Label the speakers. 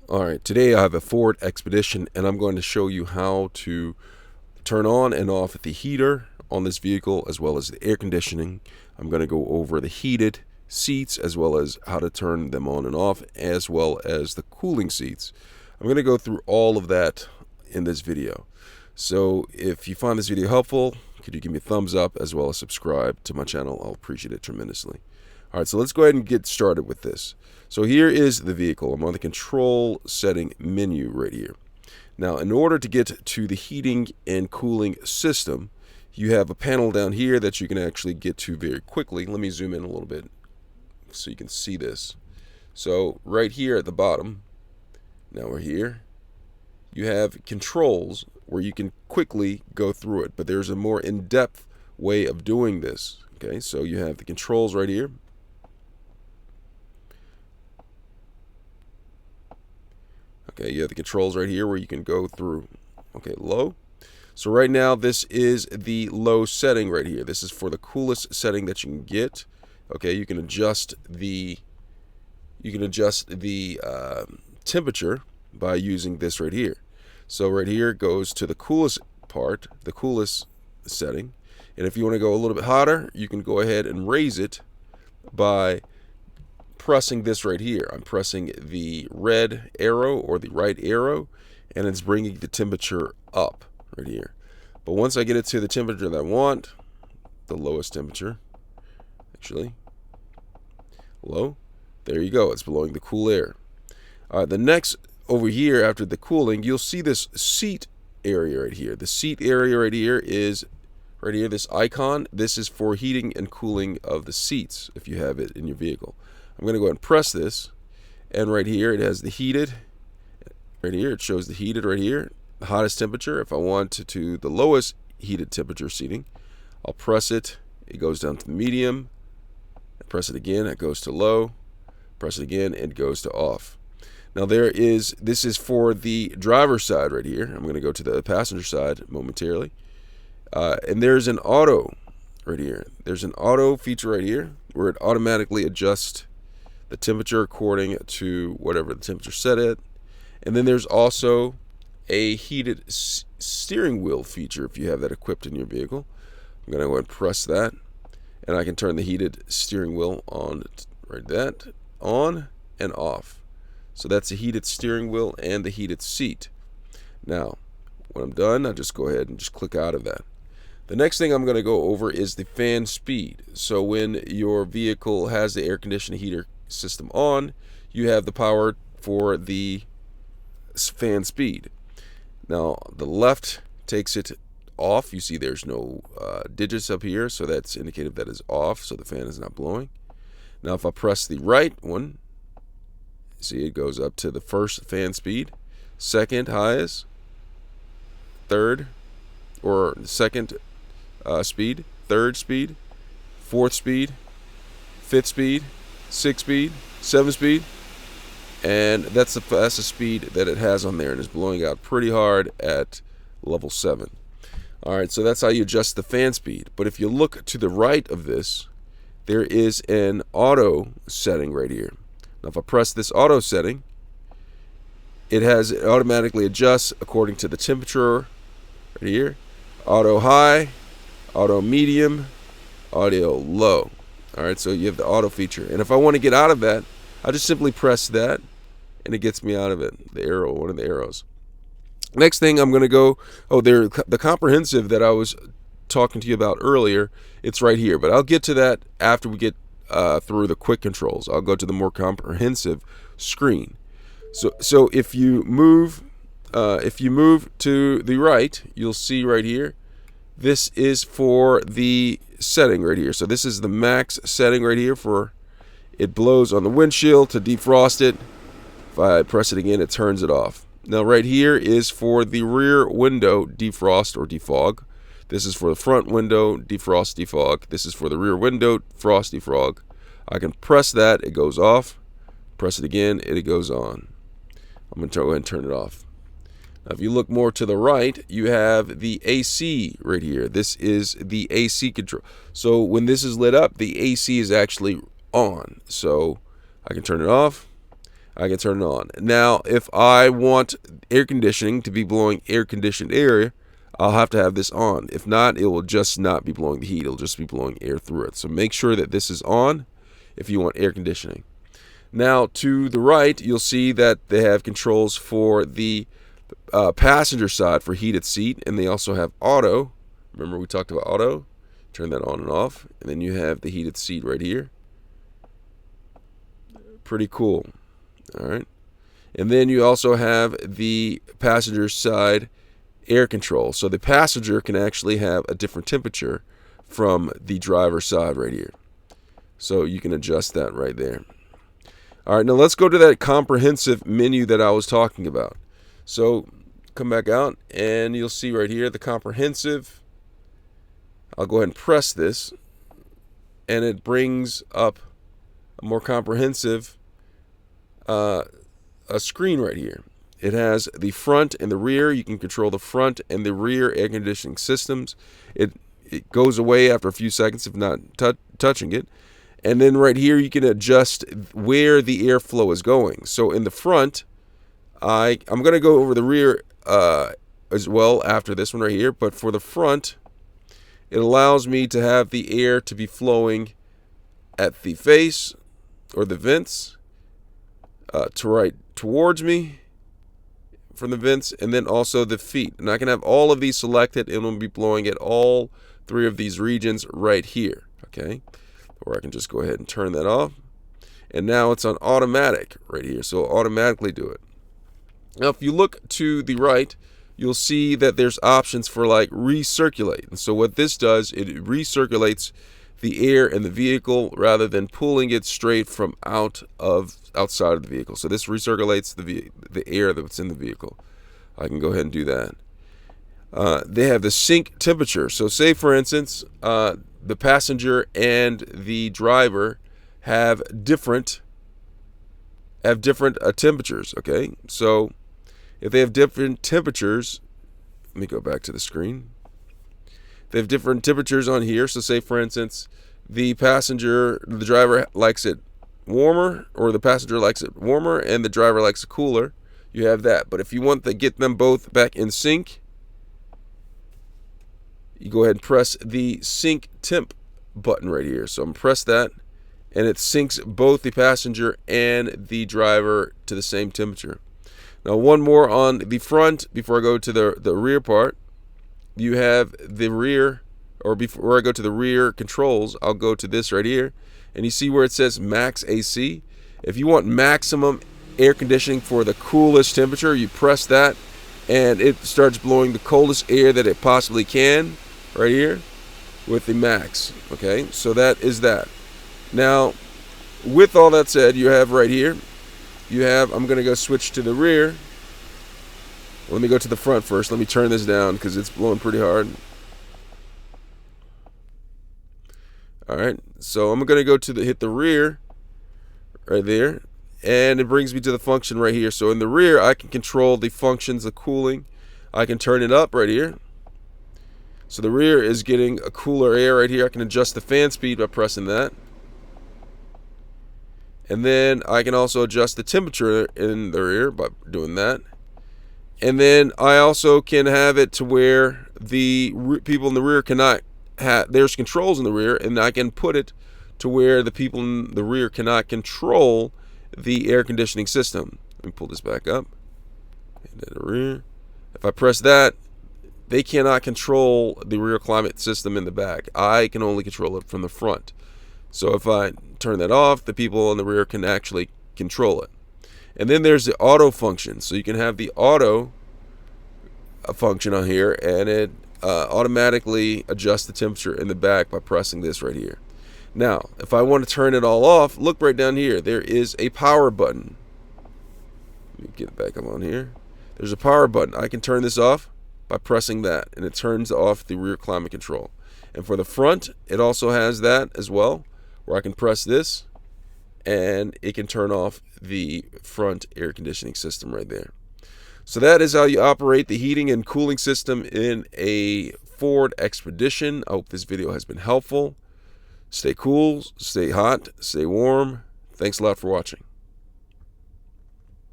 Speaker 1: Alright, today I have a Ford Expedition and I'm going to show you how to turn on and off the heater on this vehicle as well as the air conditioning. I'm going to go over the heated seats as well as how to turn them on and off as well as the cooling seats. I'm going to go through all of that in this video. So if you find this video helpful, could you give me a thumbs up as well as subscribe to my channel? I'll appreciate it tremendously. Alright, so let's go ahead and get started with this. So here is the vehicle. I'm on the control setting menu right here. Now, in order to get to the heating and cooling system, you have a panel down here that you can actually get to very quickly. Let me zoom in a little bit so you can see this. So right here at the bottom, now we're here, you have controls where you can quickly go through it, but there's a more in-depth way of doing this. Okay, so you have the controls right here. Okay, you have the controls right here where you can go through. Okay, low. So right now this is the low setting right here. This is for the coolest setting that you can get. Okay, you can adjust the temperature by using this right here. So right here goes to the coolest part, the coolest setting. And if you want to go a little bit hotter, you can go ahead and raise it by pressing this right here. I'm pressing the red arrow or the right arrow, and it's bringing the temperature up right here. But once I get it to the temperature that I want, the lowest temperature, actually, low, there you go, it's blowing the cool air. The next over here after the cooling, you'll see this seat area right here. The seat area right here is right here, this icon. This is for heating and cooling of the seats if you have it in your vehicle. I'm going to go ahead and press this, and right here it has the heated. Right here it shows the heated right here, the hottest temperature. If I want to the lowest heated temperature seating, I'll press it. It goes down to the medium. I press it again, it goes to low. Press it again, it goes to off. Now this is for the driver's side right here. I'm going to go to the passenger side momentarily. And there's an auto right here. There's an auto feature right here where it automatically adjusts the temperature according to whatever the temperature set at. And then there's also a heated steering wheel feature if you have that equipped in your vehicle. I'm going to go ahead and press that, and I can turn the heated steering wheel on, right, that on and off. So that's the heated steering wheel and the heated seat. Now when I'm done, I just go ahead and just click out of that. The next thing I'm going to go over is the fan speed. So when your vehicle has the air conditioning heater system on, you have the power for the fan speed. Now the left takes it off. You see there's no digits up here, so that's indicative that is off, so the fan is not blowing. Now if I press the right one, see it goes up to the first fan speed, second highest, third or second speed, third speed, fourth speed, fifth speed, sixth speed, seventh speed, and that's the speed that it has on there, and it's blowing out pretty hard at level 7. Alright, so that's how you adjust the fan speed. But if you look to the right of this, there is an auto setting right here. Now if I press this auto setting, it automatically adjusts according to the temperature right here. Auto high, auto medium, auto low. Alright, so you have the auto feature. And if I want to get out of that, I just simply press that, and it gets me out of it. The arrow, one of the arrows. Next thing I'm going to go, the comprehensive that I was talking to you about earlier, it's right here. But I'll get to that after we get through the quick controls. I'll go to the more comprehensive screen. So if you move to the right, you'll see right here, this is for the setting right here. So this is the max setting right here for it blows on the windshield to defrost it. If I press it again, it turns it off. Now right here is for the rear window defrost or defog. This is for the front window defrost defog. This is for the rear window frost defog. I can press that, it goes off. Press it again, it goes on. I'm going to go ahead and turn it off. Now, if you look more to the right, you have the AC right here. This is the AC control. So when this is lit up, the AC is actually on. So I can turn it off. I can turn it on. Now, if I want air conditioning to be blowing air-conditioned air, I'll have to have this on. If not, it will just not be blowing the heat. It'll just be blowing air through it. So make sure that this is on if you want air conditioning. Now, to the right, you'll see that they have controls for the passenger side for heated seat, and they also have auto. Remember we talked about auto? Turn that on and off. And then you have the heated seat right here. Pretty cool. All right. And then you also have the passenger side air control. So the passenger can actually have a different temperature from the driver's side right here. So you can adjust that right there. All right, now let's go to that comprehensive menu that I was talking about. So come back out and you'll see right here the comprehensive. I'll go ahead and press this and it brings up a more comprehensive a screen right here. It has the front and the rear. You can control the front and the rear air conditioning systems. It goes away after a few seconds if not touching it. And then right here you can adjust where the airflow is going. So in the front, I'm going to go over the rear as well after this one right here. But for the front, it allows me to have the air to be flowing at the face or the vents towards me from the vents, and then also the feet. And I can have all of these selected and it'll be blowing at all three of these regions right here. Okay, or I can just go ahead and turn that off, and now it's on automatic right here, so it'll automatically do it. Now if you look to the right, you'll see that there's options for like recirculate. And so what this does, it recirculates the air in the vehicle rather than pulling it straight from outside of the vehicle. So this recirculates the air that's in the vehicle. I can go ahead and do that. They have the sync temperature. So say for instance, the passenger and the driver have different temperatures. Okay, so if they have different temperatures, let me go back to the screen. They have different temperatures on here. So say for instance, the driver likes it warmer, or the passenger likes it warmer and the driver likes it cooler. You have that. But if you want to get them both back in sync, you go ahead and press the sync temp button right here. So I'm gonna press that and it syncs both the passenger and the driver to the same temperature. Now one more on the front before I go to the rear part. You have the rear, or before I go to the rear controls, I'll go to this right here, and you see where it says max AC. If you want maximum air conditioning for the coolest temperature, you press that and it starts blowing the coldest air that it possibly can right here with the max. Okay, so that is that. Now with all that said, you have right here, I'm gonna go switch to the rear. Let me go to the front first. Let me turn this down because it's blowing pretty hard. All right, so I'm gonna go to hit the rear right there, and it brings me to the function right here. So in the rear, I can control the functions of cooling. I can turn it up right here. So the rear is getting a cooler air right here. I can adjust the fan speed by pressing that. And then I can also adjust the temperature in the rear by doing that. And then I also can have it to where the people in the rear cannot have, there's controls in the rear, and I can put it to where the people in the rear cannot control the air conditioning system. Let me pull this back up. And then the rear. If I press that, they cannot control the rear climate system in the back. I can only control it from the front. So if I turn that off, the people in the rear can actually control it. And then there's the auto function. So you can have the auto function on here, and it automatically adjusts the temperature in the back by pressing this right here. Now, if I want to turn it all off, look right down here. There is a power button. Let me get it back up on here. There's a power button. I can turn this off by pressing that, and it turns off the rear climate control. And for the front, it also has that as well, where I can press this and it can turn off the front air conditioning system right there. So that is how you operate the heating and cooling system in a Ford Expedition. I hope this video has been helpful. Stay cool, stay hot, stay warm. Thanks a lot for watching.